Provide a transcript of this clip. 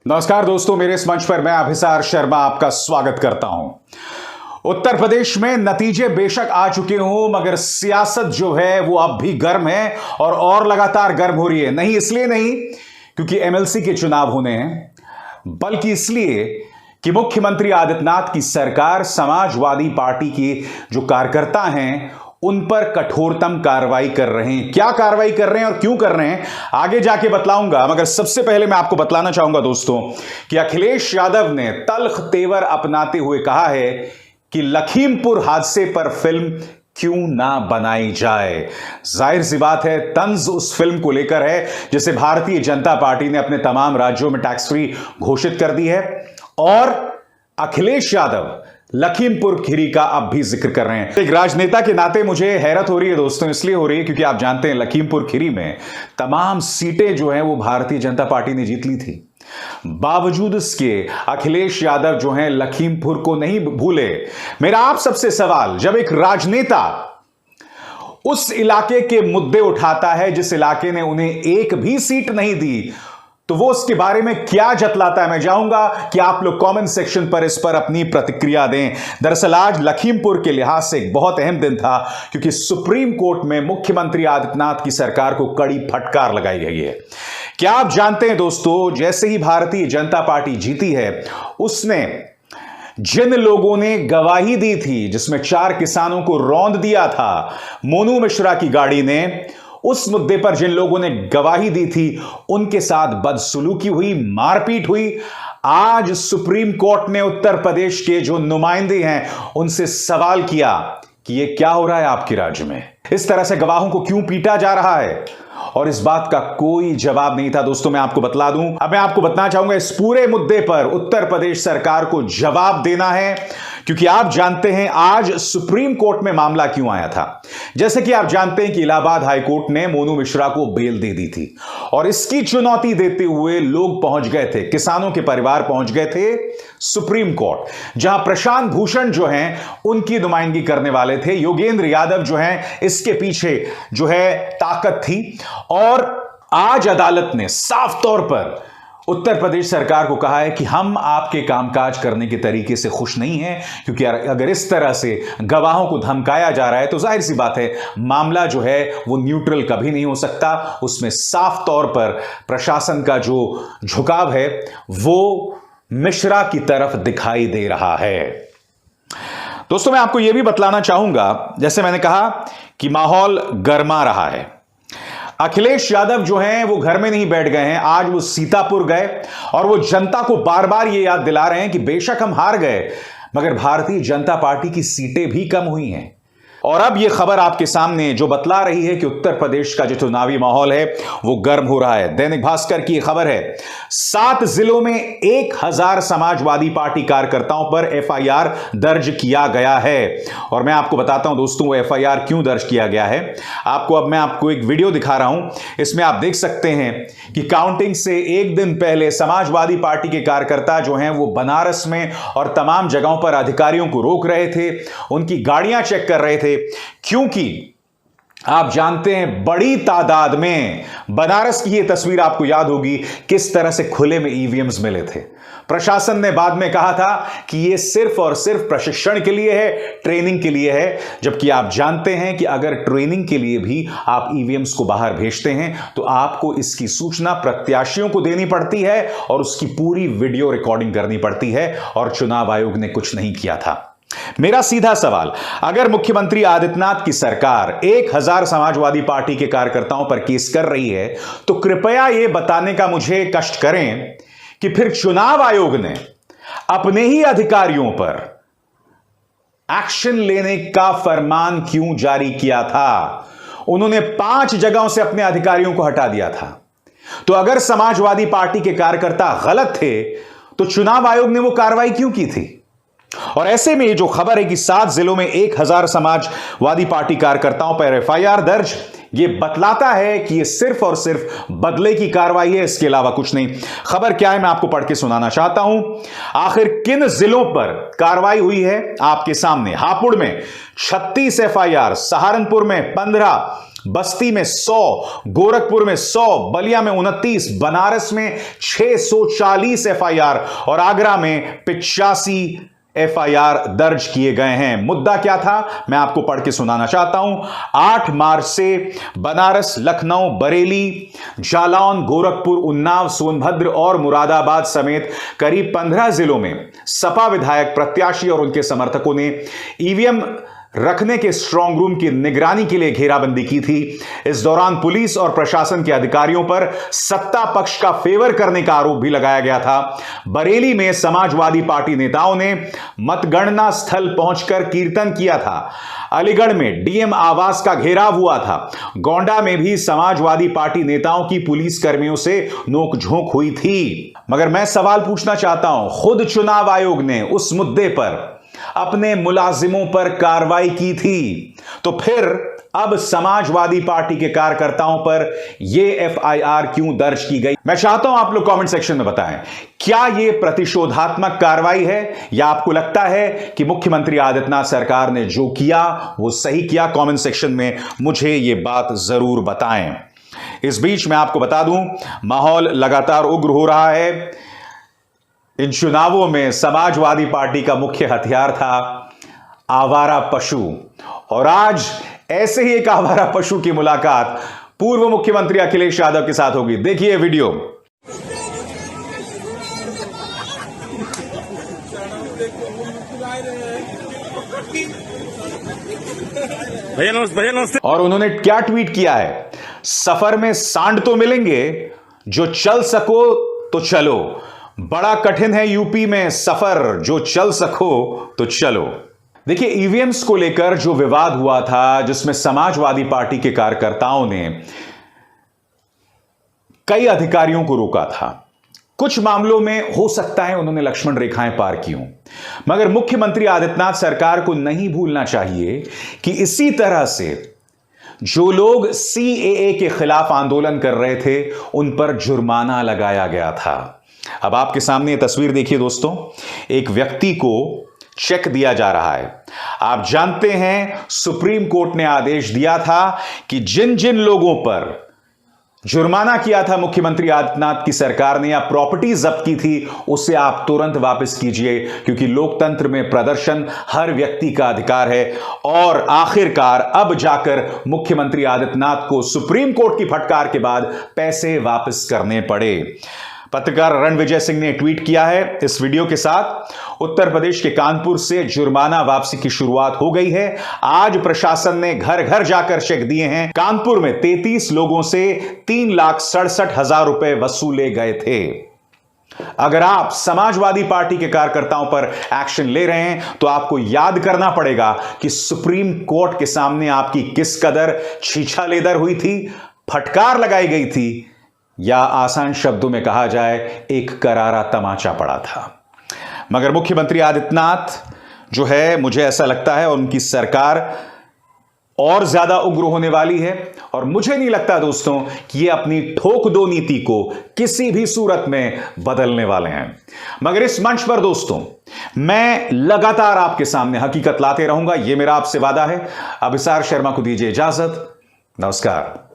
नमस्कार दोस्तों, मेरे इस मंच पर मैं अभिसार शर्मा आपका स्वागत करता हूं। उत्तर प्रदेश में नतीजे बेशक आ चुके हों, मगर सियासत जो है वो अब भी गर्म है और लगातार गर्म हो रही है। नहीं इसलिए नहीं क्योंकि एमएलसी के चुनाव होने हैं, बल्कि इसलिए कि मुख्यमंत्री आदित्यनाथ की सरकार समाजवादी पार्टी के जो कार्यकर्ता हैं उन पर कठोरतम कार्रवाई कर रहे हैं। क्या कार्रवाई कर रहे हैं और क्यों कर रहे हैं आगे जाके बतलाऊंगा, मगर सबसे पहले मैं आपको बतलाना चाहूंगा दोस्तों कि अखिलेश यादव ने तल्ख तेवर अपनाते हुए कहा है कि लखीमपुर हादसे पर फिल्म क्यों ना बनाई जाए। जाहिर सी बात है, तंज उस फिल्म को लेकर है जिसे भारतीय जनता पार्टी ने अपने तमाम राज्यों में टैक्स फ्री घोषित कर दी है, और अखिलेश यादव लखीमपुर खीरी का अब भी जिक्र कर रहे हैं। एक राजनेता के नाते मुझे हैरत हो रही है दोस्तों, इसलिए हो रही है क्योंकि आप जानते हैं लखीमपुर खीरी में तमाम सीटें जो हैं वो भारतीय जनता पार्टी ने जीत ली थी। बावजूद इसके अखिलेश यादव जो हैं लखीमपुर को नहीं भूले। मेरा आप सबसे सवाल, जब एक राजनेता उस इलाके के मुद्दे उठाता है जिस इलाके ने उन्हें एक भी सीट नहीं दी, तो वो उसके बारे में क्या जतलाता है? मैं चाहूंगा कि आप लोग कमेंट सेक्शन पर इस पर अपनी प्रतिक्रिया दें। दरअसल आज लखीमपुर के लिहाज से एक बहुत अहम दिन था क्योंकि सुप्रीम कोर्ट में मुख्यमंत्री आदित्यनाथ की सरकार को कड़ी फटकार लगाई गई है। क्या आप जानते हैं दोस्तों, जैसे ही भारतीय जनता पार्टी जीती है, उसने जिन लोगों ने गवाही दी थी, जिसमें 4 किसानों को रौंद दिया था मोनू मिश्रा की गाड़ी ने, उस मुद्दे पर जिन लोगों ने गवाही दी थी उनके साथ बदसलूकी हुई, मारपीट हुई। आज सुप्रीम कोर्ट ने उत्तर प्रदेश के जो नुमाइंदे हैं उनसे सवाल किया कि यह क्या हो रहा है आपके राज्य में, इस तरह से गवाहों को क्यों पीटा जा रहा है, और इस बात का कोई जवाब नहीं था। दोस्तों मैं आपको बतला दूं, अब मैं आपको बताना चाहूंगा इस पूरे मुद्दे पर उत्तर प्रदेश सरकार को जवाब देना है, क्योंकि आप जानते हैं आज सुप्रीम कोर्ट में मामला क्यों आया था। जैसे कि आप जानते हैं कि इलाहाबाद हाई कोर्ट ने मोनू मिश्रा को बेल दे दी थी, और इसकी चुनौती देते हुए लोग पहुंच गए थे, किसानों के परिवार पहुंच गए थे सुप्रीम कोर्ट, जहां प्रशांत भूषण जो हैं उनकी नुमाइंदगी करने वाले थे। योगेंद्र यादव जो हैं इसके पीछे जो है ताकत थी, और आज अदालत ने साफ तौर पर उत्तर प्रदेश सरकार को कहा है कि हम आपके कामकाज करने के तरीके से खुश नहीं हैं, क्योंकि अगर इस तरह से गवाहों को धमकाया जा रहा है तो जाहिर सी बात है मामला जो है वो न्यूट्रल कभी नहीं हो सकता। उसमें साफ तौर पर प्रशासन का जो झुकाव है वो मिश्रा की तरफ दिखाई दे रहा है। दोस्तों मैं आपको यह भी बतलाना चाहूंगा, जैसे मैंने कहा कि माहौल गर्मा रहा है। अखिलेश यादव जो हैं वो घर में नहीं बैठ गए हैं, आज वो सीतापुर गए और वो जनता को बार बार ये याद दिला रहे हैं कि बेशक हम हार गए, मगर भारतीय जनता पार्टी की सीटें भी कम हुई हैं। और अब ये खबर आपके सामने जो बतला रही है कि उत्तर प्रदेश का जो चुनावी माहौल है वो गर्म हो रहा है। दैनिक भास्कर की खबर है, 7 जिलों में 1000 समाजवादी पार्टी कार्यकर्ताओं पर एफआईआर दर्ज किया गया है। और मैं आपको बताता हूं दोस्तों वो एफआईआर क्यों दर्ज किया गया है। मैं आपको एक वीडियो दिखा रहा हूं, इसमें आप देख सकते हैं कि काउंटिंग से एक दिन पहले समाजवादी पार्टी के कार्यकर्ता जो हैं वो बनारस में और तमाम जगहों पर अधिकारियों को रोक रहे थे, उनकी गाड़ियां चेक कर रहे थे, क्योंकि आप जानते हैं बड़ी तादाद में, बनारस की यह तस्वीर आपको याद होगी किस तरह से खुले में ईवीएम्स मिले थे। प्रशासन ने बाद में कहा था कि यह सिर्फ और सिर्फ प्रशिक्षण के लिए है, ट्रेनिंग के लिए है, जबकि आप जानते हैं कि अगर ट्रेनिंग के लिए भी आप ईवीएम्स को बाहर भेजते हैं तो आपको इसकी सूचना प्रत्याशियों को देनी पड़ती है और उसकी पूरी वीडियो रिकॉर्डिंग करनी पड़ती है, और चुनाव आयोग ने कुछ नहीं किया था। मेरा सीधा सवाल, अगर मुख्यमंत्री आदित्यनाथ की सरकार 1000 समाजवादी पार्टी के कार्यकर्ताओं पर केस कर रही है तो कृपया यह बताने का मुझे कष्ट करें कि फिर चुनाव आयोग ने अपने ही अधिकारियों पर एक्शन लेने का फरमान क्यों जारी किया था। उन्होंने 5 जगहों से अपने अधिकारियों को हटा दिया था। तो अगर समाजवादी पार्टी के कार्यकर्ता गलत थे तो चुनाव आयोग ने वो कार्रवाई क्यों की थी। और ऐसे में जो खबर है कि 7 जिलों में 1000 समाजवादी पार्टी कार्यकर्ताओं पर एफआईआर दर्ज, यह बतलाता है कि यह सिर्फ और सिर्फ बदले की कार्रवाई है, इसके अलावा कुछ नहीं। खबर क्या है मैं आपको पढ़ के सुनाना चाहता हूं। आखिर किन जिलों पर कार्रवाई हुई है आपके सामने। हापुड़ में 36 एफआईआर, सहारनपुर में 15, बस्ती में 100, गोरखपुर में 100, बलिया में 29, बनारस में 640 एफआईआर और आगरा में 85 एफआईआर दर्ज किए गए हैं। मुद्दा क्या था, मैं आपको पढ़ के सुनाना चाहता हूं। 8 मार्च से बनारस, लखनऊ, बरेली, जालौन, गोरखपुर, उन्नाव, सोनभद्र और मुरादाबाद समेत करीब 15 जिलों में सपा विधायक, प्रत्याशी और उनके समर्थकों ने ईवीएम रखने के स्ट्रांग रूम की निगरानी के लिए घेराबंदी की थी। इस दौरान पुलिस और प्रशासन के अधिकारियों पर सत्ता पक्ष का फेवर करने का आरोप भी लगाया गया था। बरेली में समाजवादी पार्टी नेताओं ने मतगणना स्थल पहुंचकर कीर्तन किया था। अलीगढ़ में डीएम आवास का घेराव हुआ था। गोंडा में भी समाजवादी पार्टी नेताओं की पुलिस कर्मियों से नोकझोंक हुई थी। मगर मैं सवाल पूछना चाहता हूं, खुद चुनाव आयोग ने उस मुद्दे पर अपने मुलाजिमों पर कार्रवाई की थी, तो फिर अब समाजवादी पार्टी के कार्यकर्ताओं पर यह एफआईआर क्यों दर्ज की गई? मैं चाहता हूं आप लोग कमेंट सेक्शन में बताएं, क्या यह प्रतिशोधात्मक कार्रवाई है या आपको लगता है कि मुख्यमंत्री आदित्यनाथ सरकार ने जो किया वो सही किया? कमेंट सेक्शन में मुझे यह बात जरूर बताएं। इस बीच मैं आपको बता दूं, माहौल लगातार उग्र हो रहा है। इन चुनावों में समाजवादी पार्टी का मुख्य हथियार था आवारा पशु, और आज ऐसे ही एक आवारा पशु की मुलाकात पूर्व मुख्यमंत्री अखिलेश यादव के साथ होगी। देखिए वीडियो। भैया नमस्ते। और उन्होंने क्या ट्वीट किया है, सफर में सांड तो मिलेंगे, जो चल सको तो चलो, बड़ा कठिन है यूपी में सफर, जो चल सको तो चलो। देखिए, ईवीएम्स को लेकर जो विवाद हुआ था, जिसमें समाजवादी पार्टी के कार्यकर्ताओं ने कई अधिकारियों को रोका था, कुछ मामलों में हो सकता है उन्होंने लक्ष्मण रेखाएं पार की हों, मगर मुख्यमंत्री आदित्यनाथ सरकार को नहीं भूलना चाहिए कि इसी तरह से जो लोग सीएए के खिलाफ आंदोलन कर रहे थे, उन पर जुर्माना लगाया गया था। अब आपके सामने ये तस्वीर देखिए दोस्तों, एक व्यक्ति को चेक दिया जा रहा है। आप जानते हैं, सुप्रीम कोर्ट ने आदेश दिया था कि जिन जिन लोगों पर जुर्माना किया था मुख्यमंत्री आदित्यनाथ की सरकार ने या प्रॉपर्टी जब्त की थी, उसे आप तुरंत वापस कीजिए, क्योंकि लोकतंत्र में प्रदर्शन हर व्यक्ति का अधिकार है। और आखिरकार अब जाकर मुख्यमंत्री आदित्यनाथ को सुप्रीम कोर्ट की फटकार के बाद पैसे वापस करने पड़े। पत्रकार रणविजय सिंह ने ट्वीट किया है इस वीडियो के साथ, उत्तर प्रदेश के कानपुर से जुर्माना वापसी की शुरुआत हो गई है। आज प्रशासन ने घर घर जाकर चेक दिए हैं। कानपुर में 33 लोगों से 3,67,000 रुपए वसूले गए थे। अगर आप समाजवादी पार्टी के कार्यकर्ताओं पर एक्शन ले रहे हैं, तो आपको याद करना पड़ेगा कि सुप्रीम कोर्ट के सामने आपकी किस कदर छीछालेदर हुई थी, फटकार लगाई गई थी, या आसान शब्दों में कहा जाए, एक करारा तमाचा पड़ा था। मगर मुख्यमंत्री आदित्यनाथ जो है, मुझे ऐसा लगता है उनकी सरकार और ज्यादा उग्र होने वाली है, और मुझे नहीं लगता दोस्तों कि ये अपनी ठोक दो नीति को किसी भी सूरत में बदलने वाले हैं। मगर इस मंच पर दोस्तों, मैं लगातार आपके सामने हकीकत लाते रहूंगा, यह मेरा आपसे वादा है। अभिसार शर्मा को दीजिए इजाजत। नमस्कार।